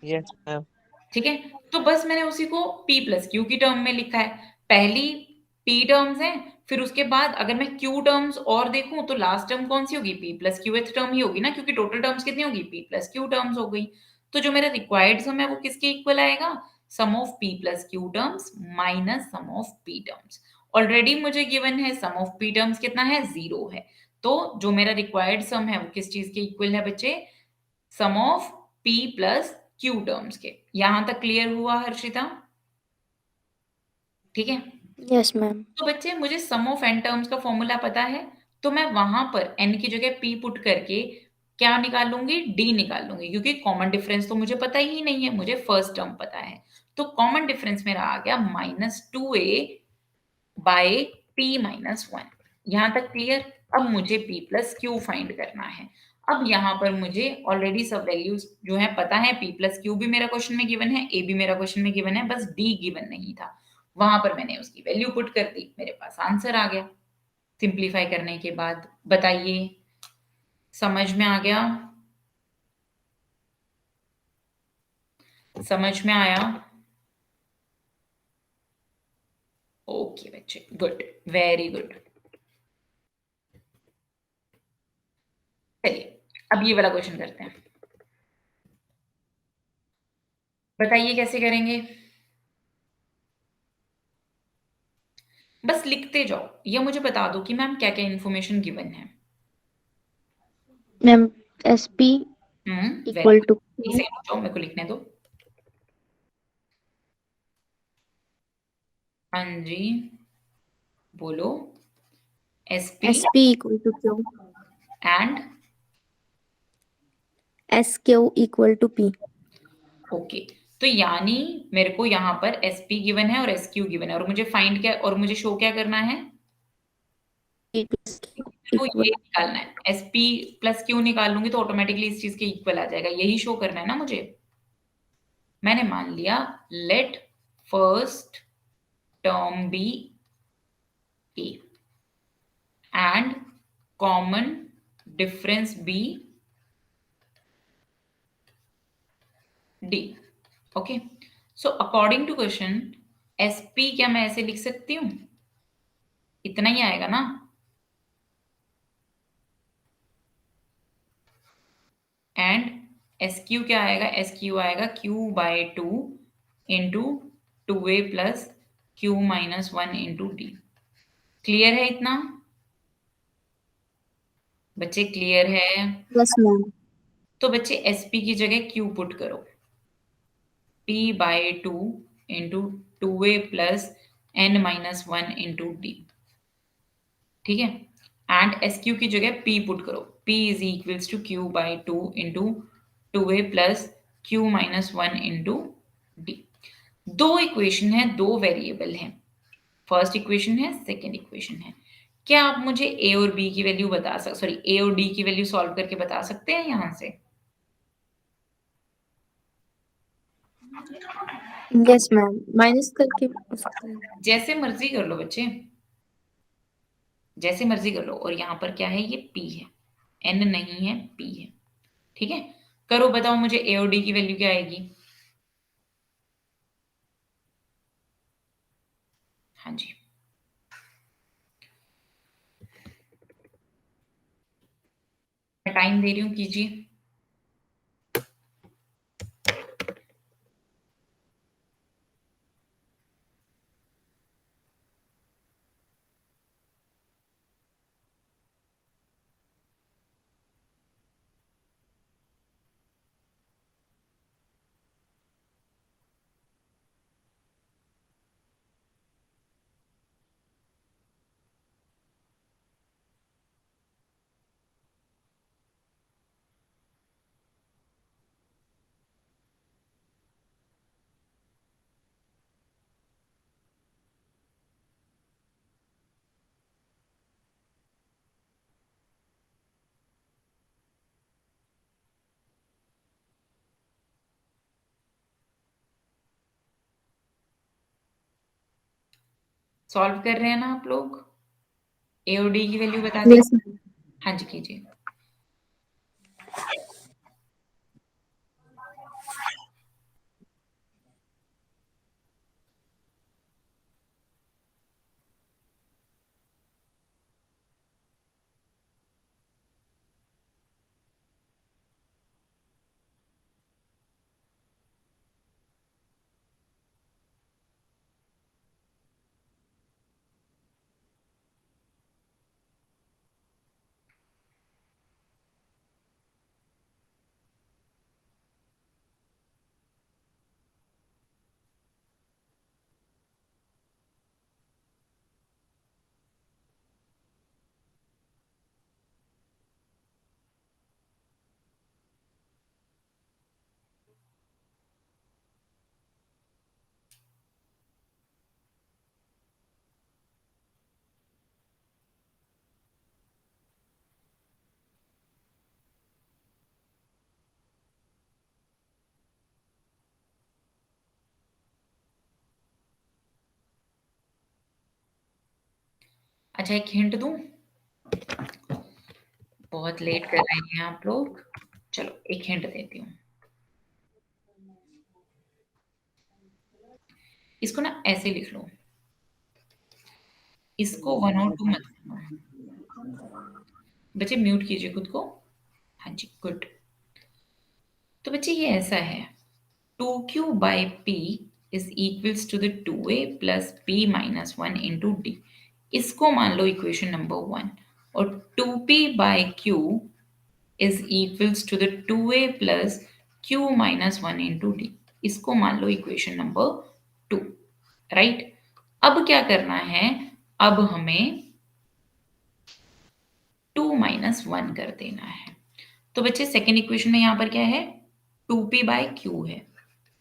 Yes ma'am. ठीक है, तो बस मैंने उसी को p प्लस क्यू की टर्म में लिखा है। पहली p टर्म्स हैं, फिर उसके बाद अगर मैं q टर्म्स और देखूं तो लास्ट टर्म कौन सी होगी, p प्लस क्यूथ टर्म ही होगी ना, क्योंकि टोटल टर्म्स कितनी होगी, p प्लस क्यू टर्म्स हो गई। तो जो मेरा रिक्वायर्ड सम है वो किसके इक्वल आएगा, sum of p plus q terms minus sum of p terms. Already मुझे गिवन है सम ऑफ p टर्म्स कितना है, जीरो है। तो जो मेरा रिक्वायर्ड सम है वो किस चीज के इक्वल है बच्चे, sum of p plus q terms के। यहां तक क्लियर हुआ हर्षिता? ठीक है, यस मैम। तो बच्चे मुझे सम ऑफ n टर्म्स का फॉर्मूला पता है, तो मैं वहां पर n की जगह p पुट करके क्या निकाल लूंगी, d निकाल लूंगी, क्योंकि कॉमन डिफरेंस तो मुझे पता ही नहीं है, मुझे फर्स्ट टर्म पता है। तो कॉमन डिफरेंस मेरा आ गया माइनस टू ए बाय p माइनस वन। यहां तक क्लियर? अब मुझे p प्लस क्यू फाइंड करना है। अब यहाँ पर मुझे ऑलरेडी सब वैल्यूज जो है पता है, p प्लस क्यू भी मेरा क्वेश्चन में गिवन है, a भी मेरा क्वेश्चन में गिवन है, बस d गिवन नहीं था। वहां पर मैंने उसकी वैल्यू पुट कर दी, मेरे पास आंसर आ गया। सिंप्लीफाई करने के बाद बताइए, समझ में आ गया? समझ में आया? ओके बच्चे, गुड, वेरी गुड। चलिए अब ये वाला क्वेश्चन करते हैं। बताइए कैसे करेंगे? बस लिखते जाओ या मुझे बता दो कि मैम क्या क्या इन्फॉर्मेशन गिवन है। Ma'am SP very equal good. To एक सेकंड रुक जाओ, मेरे को लिखने दो। हाँ जी, बोलो। SP SP equal to Q, and SQ equal to P। Okay, तो यानी मेरे को यहाँ पर SP गिवन है और SQ गिवन है और मुझे फाइंड क्या और मुझे शो क्या करना है? P प्लस Q मेरे को इक्वल ये निकालना है। SP प्लस Q निकाल लूंगी तो ऑटोमेटिकली इस चीज के इक्वल आ जाएगा, यही शो करना है ना मुझे। मैंने मान लिया let first term be A and common difference be D। Okay, so according to question SP क्या मैं ऐसे लिख सकती हूँ? इतना ही आएगा ना? एंड SQ क्या आएगा? SQ आएगा Q/2 into 2A plus Q-1 into D। Clear है इतना बच्चे? क्लियर है? Plus ma'am. तो बच्चे SP की जगह Q पुट करो, P/2 into 2A plus N-1 into D। ठीक है, एंड SQ की जगह P पुट करो, P is equals to Q/2 into 2A plus Q-1 into D। दो इक्वेशन है, दो वेरिएबल है। फर्स्ट इक्वेशन है, सेकेंड इक्वेशन है। क्या आप मुझे A और B की वैल्यू बता सकते, सॉरी A और D की वैल्यू सॉल्व करके बता सकते हैं यहां से? यस मैम, माइनस करके हो सकता है। जैसे मर्जी कर लो बच्चे, जैसे मर्जी कर लो। और यहाँ पर क्या है? ये P है, N नहीं है, P है। ठीक है, करो बताओ मुझे A और D की वैल्यू क्या आएगी? हाँ जी, मैं टाइम दे रही हूँ, कीजिए। सॉल्व कर रहे हैं ना आप लोग? A और D की वैल्यू बता दी? Yes ma'am. हाँ जी, कीजिए। अच्छा, एक हिंट दूं? बहुत लेट कर रहे हैं आप लोग। चलो एक हिंट देती हूँ। इसको ना ऐसे लिख लो, इसको 1 और 2 मत करना। बच्चे म्यूट कीजिए खुद को। हाँ जी, गुड। तो बच्चे ये ऐसा है, 2q by p is equals to the 2a plus p minus 1 into d। इसको मान लो इक्वेशन नंबर 1। और 2p by q is equals to the 2a plus q minus 1 into d। इसको मान लो इक्वेशन नंबर 2। राइट, अब क्या करना है, अब हमें 2 माइनस 1 कर देना है। तो बच्चे सेकेंड इक्वेशन में यहां पर क्या है, 2p बाय q है।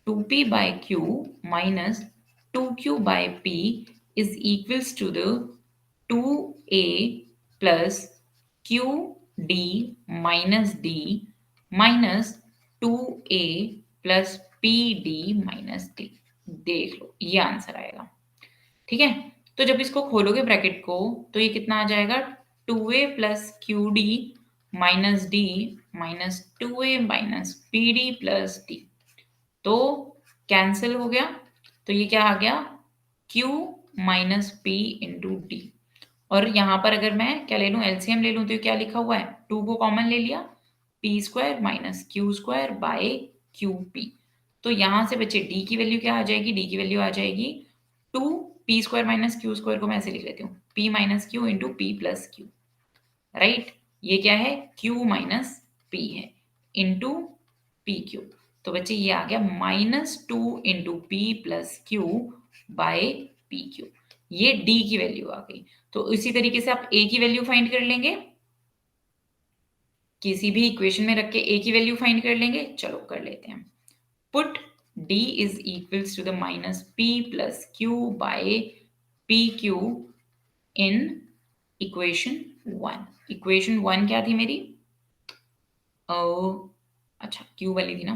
2p by q minus 2q by p is equals to the 2a plus qd minus d minus 2a plus pd minus d। देख लो, ये आंसर आएगा। ठीक है, तो जब इसको खोलोगे ब्रैकेट को तो ये कितना आ जाएगा, 2a plus Q D minus d minus 2a minus P D plus D. तो कैंसिल हो गया, तो ये क्या आ गया, Q minus P into D. और यहां पर अगर मैं क्या ले लूं, एलसीएम ले लूं, तो ये क्या लिखा हुआ है, 2 को कॉमन ले लिया, P square minus q square by Q P. तो यहां से बच्चे डी की वैल्यू क्या आ जाएगी, डी की वैल्यू आ जाएगी 2 P square minus q square को मैं ऐसे लिख लेती हूँ, P minus Q into p plus q. Right, ये क्या है, Q माइनस पी है इंटू पी क्यू। तो बच्चे ये आ गया -2 into p plus Q by P Q. ये D की वैल्यू आ गई। तो इसी तरीके से आप A की वैल्यू फाइंड कर लेंगे, किसी भी इक्वेशन में रख के A की वैल्यू फाइंड कर लेंगे। चलो कर लेते हैं। Put D is equals to the minus P plus Q by P Q in equation 1। Equation 1 क्या थी मेरी, अच्छा Q वाली थी ना।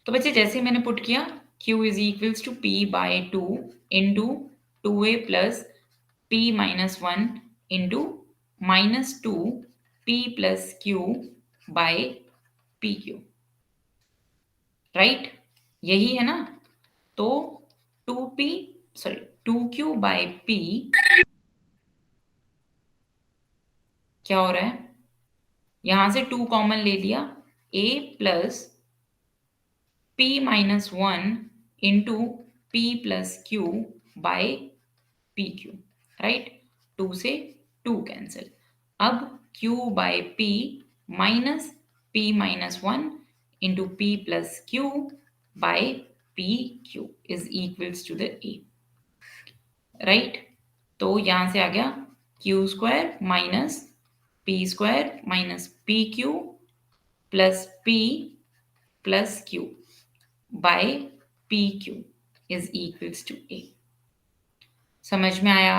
तो बच्चे जैसे मैंने पुट किया, Q is equals to P by 2 into 2a plus P minus 1 into minus 2 P plus Q by P Q. Right, यही है ना। तो 2p sorry 2q bye p क्या हो रहा है, यहां से 2 कॉमन ले लिया, a plus p minus 1 into p plus Q by P Q. Right, 2 से 2 कैंसिल। अब q by p minus p minus 1 into p plus Q by P q is equals to the a। Right, तो यहां से आ गया q square minus p square minus p q plus p plus Q by P q is equals to a. समझ में आया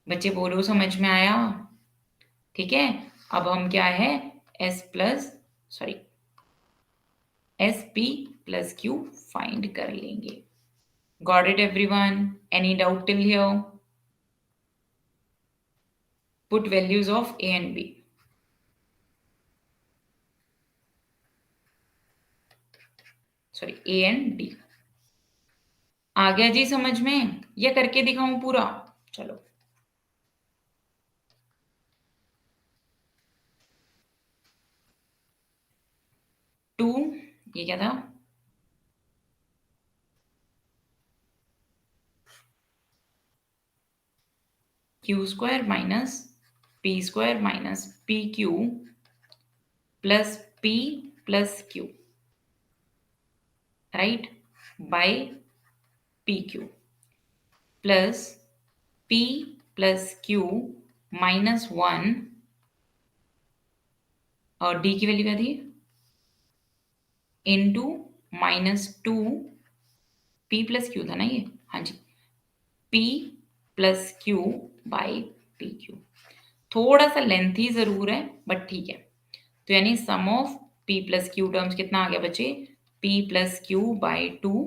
बच्चे, बोलो समझ में आया। ठीक है, अब हम क्या है, S plus sorry S P plus Q find कर लेंगे। Got it everyone, any doubt till here? Put values of A and B. Sorry, A and D. आ गया जी समझ में, या करके दिखाऊं पूरा? चलो, 2 ये क्या था, Q square minus p square minus p q plus p plus q, right, by P q plus p plus q minus 1 और डी की वैल्यू क्या थी, इंटू -2 पी प्लस क्यू था ना ये, हाँ जी, p plus q by p q. थोड़ा सा लेंथी जरूर है बट ठीक है। तो यानी sum of p plus q terms कितना आ गया बच्चे, p plus q by 2।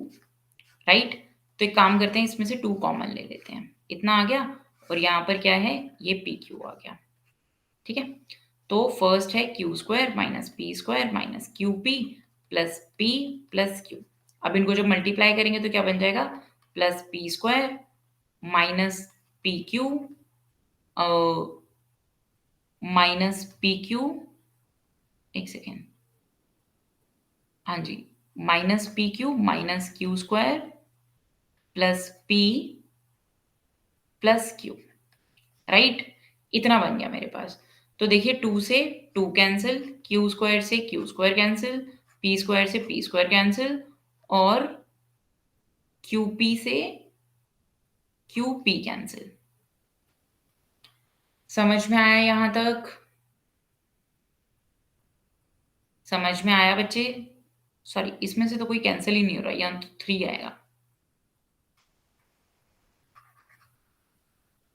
Right, तो एक काम करते हैं, इसमें से 2 कॉमन ले लेते हैं, इतना आ गया। और यहाँ पर क्या है, ये पी क्यू आ गया। ठीक है, तो फर्स्ट है q square minus p square minus q p plus q. अब इनको जब मल्टीप्लाई करेंगे तो क्या बन जाएगा, plus p square minus p Q minus p q, एक सेकेंड, हाँ जी, minus p Q minus q square plus p plus q, right. इतना बन गया मेरे पास। तो देखिए 2 से 2 कैंसिल, क्यू स्क्वायर से Q square cancel, P square से पी स्क्वायर कैंसिल और क्यू पी से क्यू पी कैंसिल। समझ में आया यहां तक? समझ में आया बच्चे? सॉरी, इसमें से तो कोई कैंसिल ही नहीं हो रहा, यहाँ तो 3 आएगा।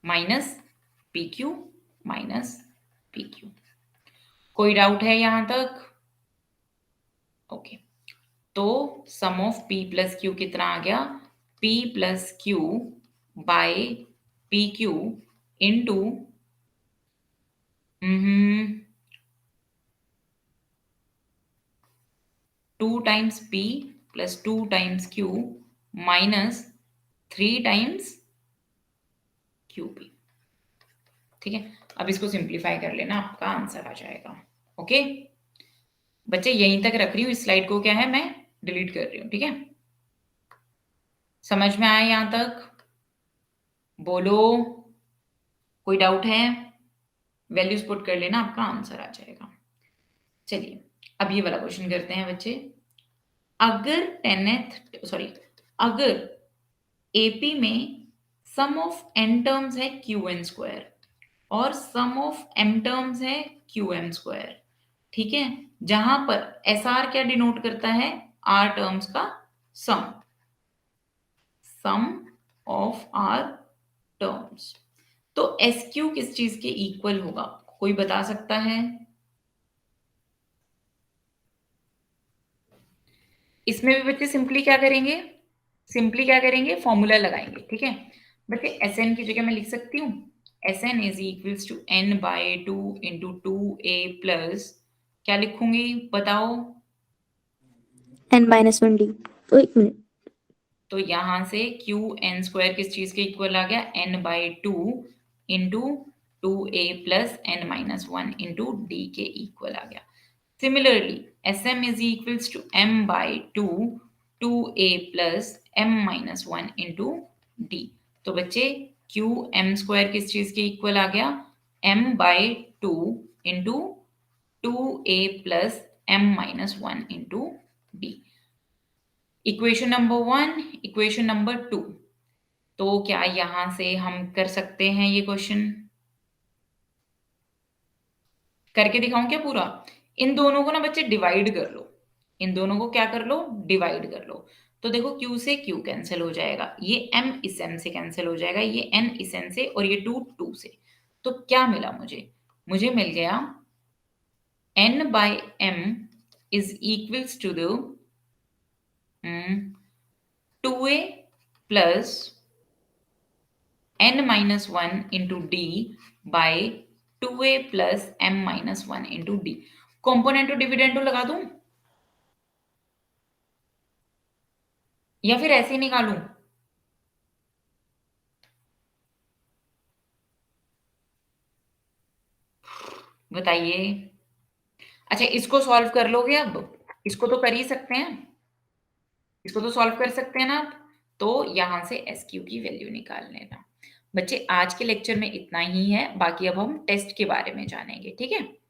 Minus p Q minus p Q. कोई डाउट है यहां तक? ओके, तो सम ऑफ p प्लस क्यू कितना आ गया? p plus Q by P Q into 2 times p plus 2 times q minus 3 times Q P. ठीक है, अब इसको सिंप्लीफाई कर लेना, आपका आंसर आ जाएगा। ओके बच्चे, यहीं तक रख रही हूँ, इस स्लाइड को क्या है मैं डिलीट कर रही हूँ। ठीक है, समझ में आया यहां तक? बोलो, कोई डाउट है? वैल्यूज पुट कर लेना, आपका आंसर आ जाएगा। चलिए अब ये वाला क्वेश्चन करते हैं बच्चे। अगर 10th सॉरी, अगर एपी में सम ऑफ n टर्म्स है क्यू एन स्क्वायर और सम ऑफ m टर्म्स है क्यू एम स्क्वायर, ठीक है, जहां पर एस आर क्या डिनोट करता है? आर टर्म्स का सम, सम ऑफ आर टर्म्स। तो एस क्यू किस चीज के इक्वल होगा, कोई बता सकता है? इसमें भी बच्चे सिंपली क्या करेंगे? सिंपली क्या करेंगे? फॉर्मूला लगाएंगे। ठीक है बच्चे, एस एन की जगह मैं लिख सकती हूँ S N is equals to N by 2 into 2a plus, क्या लिखूंगी बताओ? n-1d। तो एक मिनट, तो यहां से क्यू एन स्क्वायर किस चीज के इक्वल आ गया? N by 2 into 2a plus N minus 1 into D के इक्वल आ गया। Similarly, Sm is equals to m by 2, 2a plus m minus 1 into d। तो बच्चे q m स्क्वायर किस चीज के इक्वल आ गया? m by 2 into 2a plus m minus 1 into d। Equation number 1, equation number 2। तो क्या यहां से हम कर सकते हैं ये क्वेश्चन? करके दिखाऊं क्या पूरा? इन दोनों को ना बच्चे डिवाइड कर लो, इन दोनों को क्या कर लो? डिवाइड कर लो। तो देखो q से q कैंसिल हो जाएगा, ये m इस m से कैंसिल हो जाएगा, ये n इस n से और ये 2 2 से। तो क्या मिला मुझे? मुझे मिल गया n by m is equals to the 2a plus n minus 1 into d by 2a plus m minus 1 into d. Componendo dividendo लगा दूं या फिर ऐसे ही निकालूं? बताइए। अच्छा, इसको सॉल्व कर लोगे? अब इसको तो कर ही सकते हैं, इसको तो सॉल्व कर सकते हैं ना आप। तो यहां से एस क्यू की वैल्यू निकाल लेना। बच्चे आज के लेक्चर में इतना ही है, बाकी अब हम टेस्ट के बारे में जानेंगे। ठीक है।